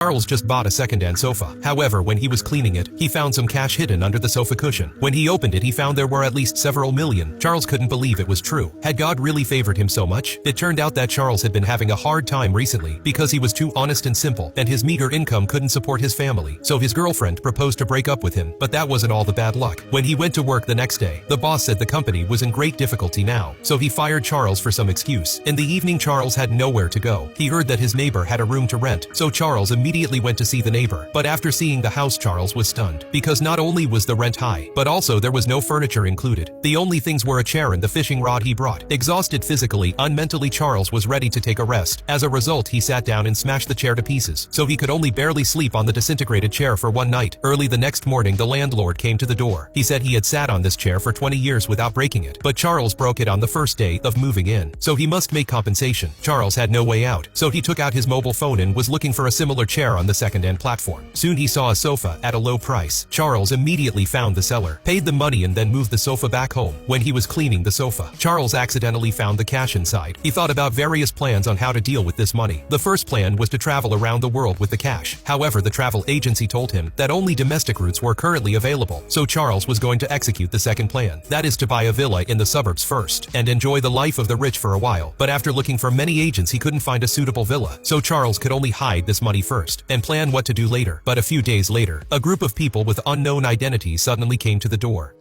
Charles just bought a second-hand sofa. However, when he was cleaning it, he found some cash hidden under the sofa cushion. When he opened it, he found there were at least several million. Charles couldn't believe it was true. Had God really favored him so much? It turned out that Charles had been having a hard time recently because he was too honest and simple, and his meager income couldn't support his family. So his girlfriend proposed to break up with him, but that wasn't all the bad luck. When he went to work the next day, the boss said the company was in great difficulty now, so he fired Charles for some excuse. In the evening, Charles had nowhere to go. He heard that his neighbor had a room to rent, so Charles immediately went to see the neighbor. But after seeing the house, Charles was stunned, because not only was the rent high, but also there was no furniture included. The only things were a chair and the fishing rod he brought. Exhausted physically and mentally, Charles was ready to take a rest. As a result, he sat down and smashed the chair to pieces, so he could only barely sleep on the disintegrated chair for one night. Early the next morning, the landlord came to the door. He said he had sat on this chair for 20 years without breaking it, but Charles broke it on the first day of moving in, so he must make compensation. Charles had no way out, so he took out his mobile phone and was looking for a similar chair on the second-hand platform. Soon he saw a sofa at a low price. Charles immediately found the seller, paid the money, and then moved the sofa back home. When he was cleaning the sofa, Charles accidentally found the cash inside. He thought about various plans on how to deal with this money. The first plan was to travel around the world with the cash. However, the travel agency told him that only domestic routes were currently available, so Charles was going to execute the second plan. That is to buy a villa in the suburbs first and enjoy the life of the rich for a while. But after looking for many agents, he couldn't find a suitable villa, so Charles could only hide this money first and plan what to do later. But a few days later, a group of people with unknown identities suddenly came to the door.